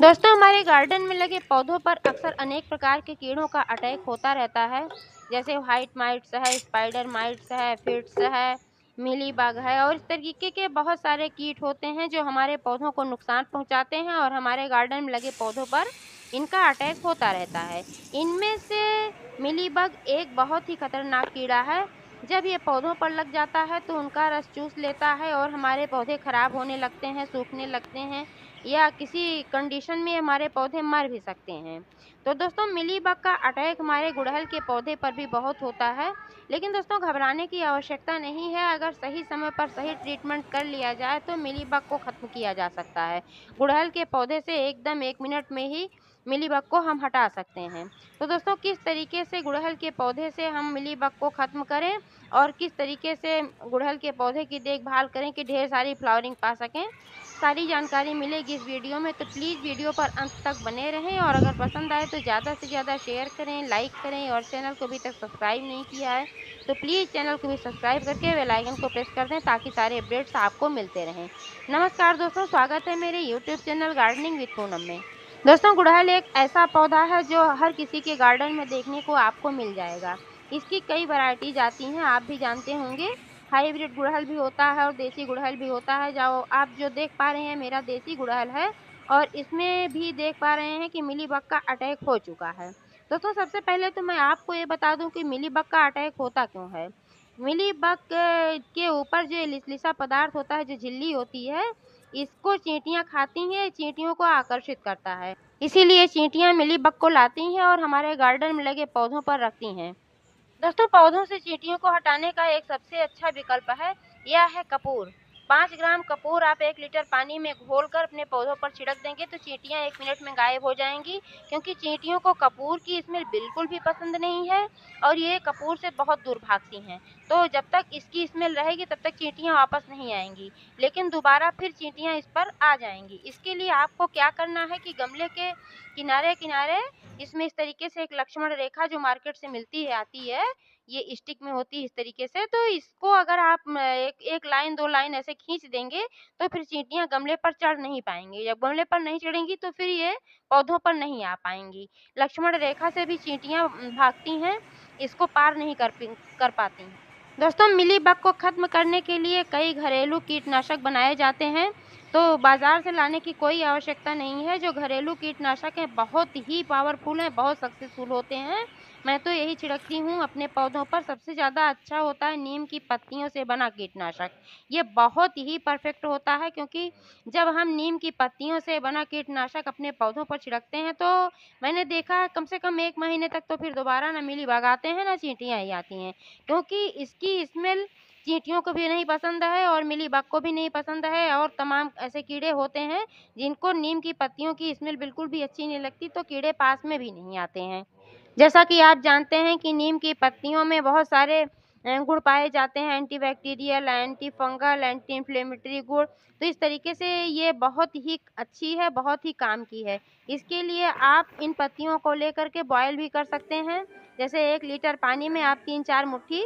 दोस्तों, हमारे गार्डन में लगे पौधों पर अक्सर अनेक प्रकार के कीड़ों का अटैक होता रहता है। जैसे व्हाइट माइट्स है, स्पाइडर माइट्स है, फिट्स है, मीलीबग है और इस तरीके के बहुत सारे कीट होते हैं जो हमारे पौधों को नुकसान पहुंचाते हैं और हमारे गार्डन में लगे पौधों पर इनका अटैक होता रहता है। इनमें से मीलीबग एक बहुत ही खतरनाक कीड़ा है। जब ये पौधों पर लग जाता है तो उनका रस चूस लेता है और हमारे पौधे खराब होने लगते हैं, सूखने लगते हैं या किसी कंडीशन में हमारे पौधे मर भी सकते हैं। तो दोस्तों, मिलीबग का अटैक हमारे गुड़हल के पौधे पर भी बहुत होता है, लेकिन दोस्तों घबराने की आवश्यकता नहीं है। अगर सही समय पर सही ट्रीटमेंट कर लिया जाए तो मिलीबग को खत्म किया जा सकता है। गुड़हल के पौधे से एकदम 1 मिनट में ही मिलीबग को हम हटा सकते हैं। तो दोस्तों, किस तरीके से गुड़हल के पौधे से हम मिलीबग को खत्म करें और किस तरीके से गुड़हल के पौधे की देखभाल करें कि ढेर सारी फ्लावरिंग पा सकें, सारी जानकारी मिलेगी इस वीडियो में। तो प्लीज़ वीडियो पर अंत तक बने रहें और अगर पसंद आए तो ज़्यादा से ज़्यादा शेयर करें, लाइक करें और चैनल को अभी तक सब्सक्राइब नहीं किया है तो प्लीज़ चैनल को भी सब्सक्राइब करके बेल आइकन को प्रेस कर दें ताकि सारे अपडेट्स आपको मिलते रहें। नमस्कार दोस्तों, स्वागत है मेरे YouTube channel gardening with Poonam में। दोस्तों, गुड़हल एक ऐसा पौधा है जो हर किसी के गार्डन में देखने को आपको मिल जाएगा। इसकी कई वैरायटीज आती हैं, आप भी जानते होंगे। हाइब्रिड गुड़हल भी होता है और देसी गुड़हल भी होता है। जो आप देख पा रहे हैं मेरा देसी गुड़हल है और इसमें भी देख पा रहे हैं कि मिलीबग का अटैक हो चुका है। दोस्तों, सबसे पहले तो मैं आपको ये बता दूं कि मिलीबग का अटैक होता क्यों है। मिलीबग के ऊपर जो लिसलिसा पदार्थ होता है, जो झिल्ली होती है, इसको चींटियां खाती हैं, चींटियों को आकर्षित करता है। इसीलिए चींटियां मिलीबग को लाती हैं और हमारे गार्डन में लगे पौधों पर रखती हैं। दोस्तों, पौधों से चींटियों को हटाने का एक सबसे अच्छा विकल्प है, यह है कपूर। 5 ग्राम कपूर आप 1 लीटर पानी में घोलकर अपने पौधों पर छिड़क देंगे तो चींटियां 1 मिनट में गायब हो जाएंगी, क्योंकि चींटियों को कपूर की स्मेल बिल्कुल भी पसंद नहीं है और ये कपूर से बहुत दूर भागती हैं। तो जब तक इसकी स्मेल रहेगी तब तक चींटियां वापस नहीं आएंगी, लेकिन दोबारा फिर चींटियां इस पर आ जाएंगी। इसके लिए आपको क्या करना है कि गमले के किनारे किनारे इसमें इस तरीके से एक लक्ष्मण रेखा जो मार्केट से मिलती है आती है, ये स्टिक में होती है इस तरीके से, तो इसको अगर आप एक लाइन 2 लाइन ऐसे खींच देंगे तो फिर चींटियां गमले पर चढ़ नहीं पाएंगी। जब गमले पर नहीं चढ़ेंगी तो फिर ये पौधों पर नहीं आ पाएंगी। लक्ष्मण रेखा से भी चींटियां भागती हैं, इसको पार नहीं कर पाती। दोस्तों, मिलीबग को खत्म करने के लिए कई घरेलू कीटनाशक बनाए जाते हैं, तो बाजार से लाने की कोई आवश्यकता नहीं है। जो घरेलू कीटनाशक हैं बहुत ही पावरफुल हैं, बहुत सक्सेसफुल होते हैं। मैं तो यही छिड़कती हूँ अपने पौधों पर। सबसे ज़्यादा अच्छा होता है नीम की पत्तियों से बना कीटनाशक। ये बहुत ही परफेक्ट होता है, क्योंकि जब हम नीम की पत्तियों से बना कीटनाशक अपने पौधों पर छिड़कते हैं तो मैंने देखा है कम से कम 1 महीने तक तो फिर दोबारा ना मिलीबग आते हैं ना चींटियाँ ही आती हैं, क्योंकि इसकी स्मेल चींटियों को भी नहीं पसंद है और मिलीबग को भी नहीं पसंद है और तमाम ऐसे कीड़े होते हैं जिनको नीम की पत्तियों की स्मेल बिल्कुल भी अच्छी नहीं लगती, तो कीड़े पास में भी नहीं आते हैं। जैसा कि आप जानते हैं कि नीम की पत्तियों में बहुत सारे गुण पाए जाते हैं, antibacterial, anti fungal, anti inflammatory गुण। तो इस तरीके से ये बहुत ही अच्छी है, बहुत ही काम की है। इसके लिए आप इन पत्तियों को लेकर के बॉयल भी कर सकते हैं। जैसे 1 लीटर पानी में आप 3-4 मुट्ठी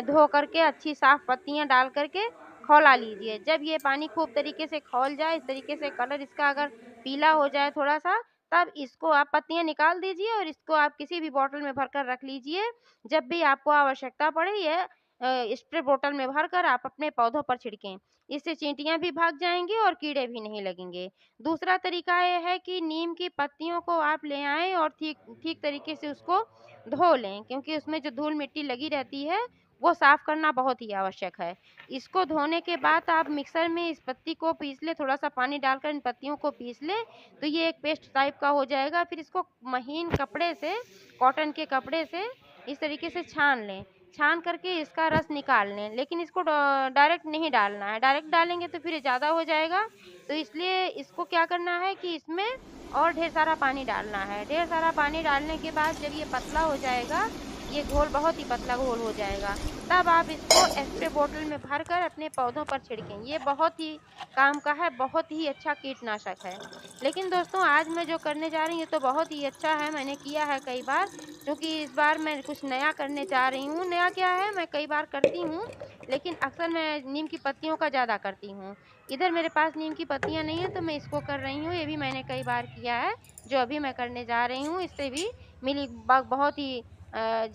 धो करके अच्छी साफ पत्तियां डाल करके खौला लीजिए। जब ये पानी खूब तरीके से खौल जाए, इस तरीके से कलर इसका अगर पीला हो जाए थोड़ा सा, तब इसको आप पत्तियां निकाल दीजिए और इसको आप किसी भी बॉटल में भरकर रख लीजिए। जब भी आपको आवश्यकता पड़े ये स्प्रे बोतल में भरकर आप अपने पौधों पर छिड़कें। इससे चींटियां भी भाग जाएंगी और कीड़े भी नहीं लगेंगे। दूसरा तरीका ये है कि नीम की पत्तियों को आप ले आएं और ठीक ठीक तरीके से उसको धो लें, क्योंकि उसमें जो धूल मिट्टी लगी रहती है वो साफ करना बहुत ही आवश्यक है। इसको धोने के बाद आप मिक्सर में इस पत्ती को पीस लें, थोड़ा सा पानी डालकर इन पत्तियों को पीस लें तो ये एक पेस्ट टाइप का हो जाएगा। फिर इसको महीन कपड़े से, कॉटन के कपड़े से इस तरीके से छान लें। छान करके इसका रस निकाल लें, लेकिन इसको डायरेक्ट नहीं डालना है। डायरेक्ट डालेंगे तो फिर ज़्यादा हो जाएगा, तो इसलिए इसको क्या करना है कि इसमें और ढेर सारा पानी डालना है। ढेर सारा पानी डालने के बाद जब ये पतला हो जाएगा, ये घोल बहुत ही पतला घोल हो जाएगा, तब आप इसको स्प्रे बोतल में भरकर अपने पौधों पर छिड़कें। ये बहुत ही काम का है, बहुत ही अच्छा कीटनाशक है। लेकिन दोस्तों, आज मैं जो करने जा रही हूँ ये तो बहुत ही अच्छा है, मैंने किया है कई बार, क्योंकि इस बार मैं कुछ नया करने जा रही हूँ। नया क्या है, मैं कई बार करती हूँ लेकिन अक्सर मैं नीम की पत्तियों का ज़्यादा करती हूँ। इधर मेरे पास नीम की पत्तियाँ नहीं हैं तो मैं इसको कर रही हूँ, ये भी मैंने कई बार किया है, जो अभी मैं करने जा रही हूँ, इससे भी मिलीबग बहुत ही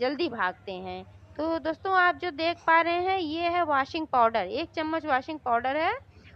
जल्दी भागते हैं। तो दोस्तों आप जो देख पा रहे हैं ये है वॉशिंग पाउडर, 1 चम्मच वॉशिंग पाउडर है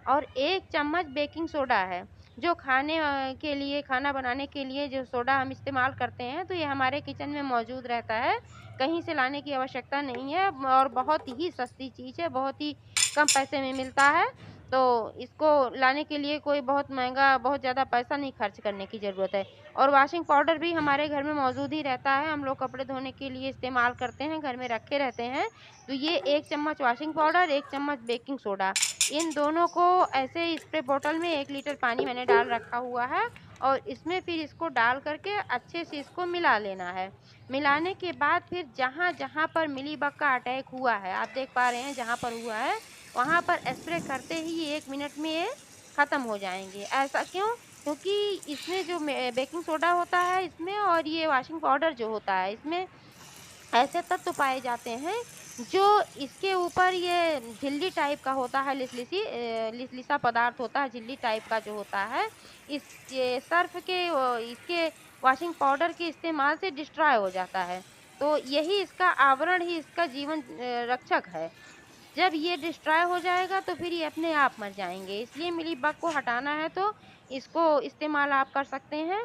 और 1 चम्मच बेकिंग सोडा है। जो खाने के लिए खाना बनाने के लिए जो सोडा हम इस्तेमाल करते हैं, तो ये हमारे किचन में मौजूद रहता है, कहीं से लाने की आवश्यकता नहीं है और बहुत ही सस्ती चीज़ है, बहुत ही कम पैसे में मिलता है। तो इसको लाने के लिए कोई बहुत महँगा, बहुत ज़्यादा पैसा नहीं खर्च करने की ज़रूरत है। और वॉशिंग पाउडर भी हमारे घर में मौजूद ही रहता है, हम लोग कपड़े धोने के लिए इस्तेमाल करते हैं, घर में रखे रहते हैं। तो ये 1 चम्मच वॉशिंग पाउडर, 1 चम्मच बेकिंग सोडा, इन दोनों को ऐसे स्प्रे बॉटल में 1 लीटर पानी मैंने डाल रखा हुआ है और इसमें फिर इसको डाल कर के अच्छे से इसको मिला लेना है। मिलाने के बाद फिर जहाँ-जहाँ पर मिलीबग का अटैक हुआ है, आप देख पा रहे हैं जहाँ पर हुआ है, वहाँ पर स्प्रे करते ही 1 मिनट में ये ख़त्म हो जाएँगे। ऐसा क्यों? क्योंकि इसमें जो बेकिंग सोडा होता है इसमें और ये वॉशिंग पाउडर जो होता है इसमें ऐसे तत्व पाए जाते हैं जो इसके ऊपर ये झिल्ली टाइप का होता है, लिसलिसा पदार्थ होता है, झिल्ली टाइप का जो होता है, इस ये सर्फ़ के इसके वॉशिंग पाउडर के इस्तेमाल से डिस्ट्रॉय हो जाता है। तो यही इसका आवरण ही इसका जीवन रक्षक है। जब ये डिस्ट्रॉय हो जाएगा तो फिर ये अपने आप मर जाएँगे। इसलिए मिलीबग को हटाना है तो इसको इस्तेमाल आप कर सकते हैं।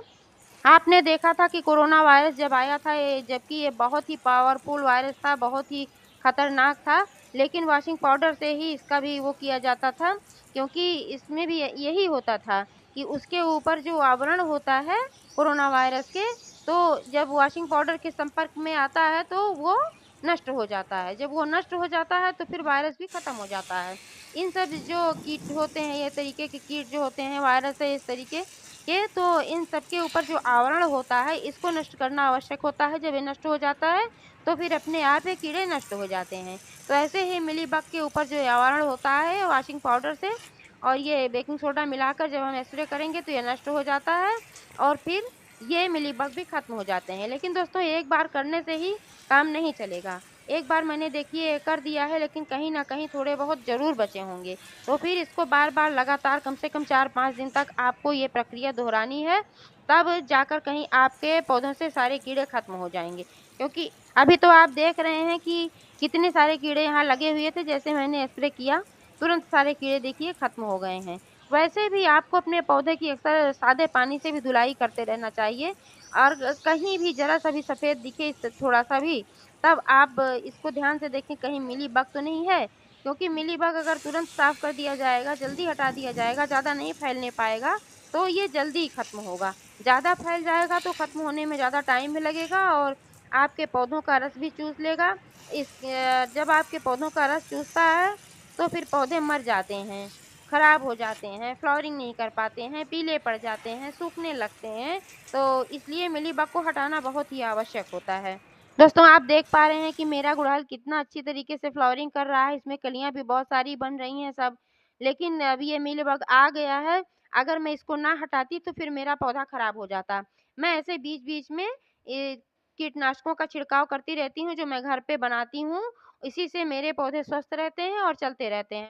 आपने देखा था कि कोरोना वायरस जब आया था ये जबकि ये बहुत ही पावरफुल वायरस था, बहुत ही खतरनाक था, लेकिन वॉशिंग पाउडर से ही इसका भी वो किया जाता था क्योंकि इसमें भी यही होता था कि उसके ऊपर जो आवरण होता है कोरोना वायरस के, तो जब वॉशिंग पाउडर के संपर्क में आता है तो वो नष्ट हो जाता है। जब वो नष्ट हो जाता है तो फिर वायरस भी खत्म हो जाता है। इन सब जो कीट होते हैं, ये तरीके के कीट जो होते हैं, वायरस है इस तरीके के, तो इन सब के ऊपर जो आवरण होता है इसको नष्ट करना आवश्यक होता है। जब ये नष्ट हो जाता है तो फिर अपने आप ये कीड़े नष्ट हो जाते हैं। तो ऐसे ही मिलीबग के ऊपर जो आवरण होता है वॉशिंग पाउडर से और ये बेकिंग सोडा मिलाकर जब हम स्प्रे करेंगे तो ये नष्ट हो जाता है और फिर ये मिलीबग भी खत्म हो जाते हैं। लेकिन दोस्तों एक बार करने से ही काम नहीं चलेगा। एक बार मैंने देखिए कर दिया है लेकिन कहीं न कहीं थोड़े बहुत ज़रूर बचे होंगे। तो फिर इसको बार-बार लगातार कम से कम 4-5 दिन तक आपको ये प्रक्रिया दोहरानी है, तब जाकर कहीं आपके पौधों से सारे कीड़े खत्म हो जाएँगे। क्योंकि अभी तो आप देख रहे हैं कि कितने सारे कीड़े यहाँ लगे हुए थे, जैसे मैंने स्प्रे किया, तुरंत सारे कीड़े देखिए खत्म हो गए हैं। वैसे भी आपको अपने पौधे की अक्सर सादे पानी से भी धुलाई करते रहना चाहिए और कहीं भी ज़रा-सा भी सफ़ेद दिखे थोड़ा-सा भी, तब आप इसको ध्यान से देखें कहीं मिलीबग तो नहीं है, क्योंकि मिलीबग अगर तुरंत साफ कर दिया जाएगा, जल्दी हटा दिया जाएगा, ज़्यादा नहीं फैलने पाएगा, तो ये जल्दी खत्म होगा। ज़्यादा फैल जाएगा तो खत्म होने में ज़्यादा टाइम भी लगेगा और आपके पौधों का रस भी चूस लेगा। जब आपके पौधों का रस चूसता है, तो फिर पौधे मर जाते हैं, खराब हो जाते हैं, फ्लावरिंग नहीं कर पाते हैं, पीले पड़ जाते हैं, सूखने लगते हैं, तो इसलिए मिलीबग को हटाना बहुत ही आवश्यक होता है। दोस्तों आप देख पा रहे हैं कि मेरा गुड़हल कितना अच्छी तरीके से फ्लावरिंग कर रहा है, इसमें कलियाँ भी बहुत सारी बन रही हैं सब। लेकिन अभी ये मीलीबग आ गया है, अगर मैं इसको ना हटाती तो फिर मेरा पौधा खराब हो जाता। मैं ऐसे बीच-बीच में कीटनाशकों का छिड़काव करती रहती हूँ जो मैं घर पे बनाती हूँ, इसी से मेरे पौधे स्वस्थ रहते हैं और चलते रहते हैं।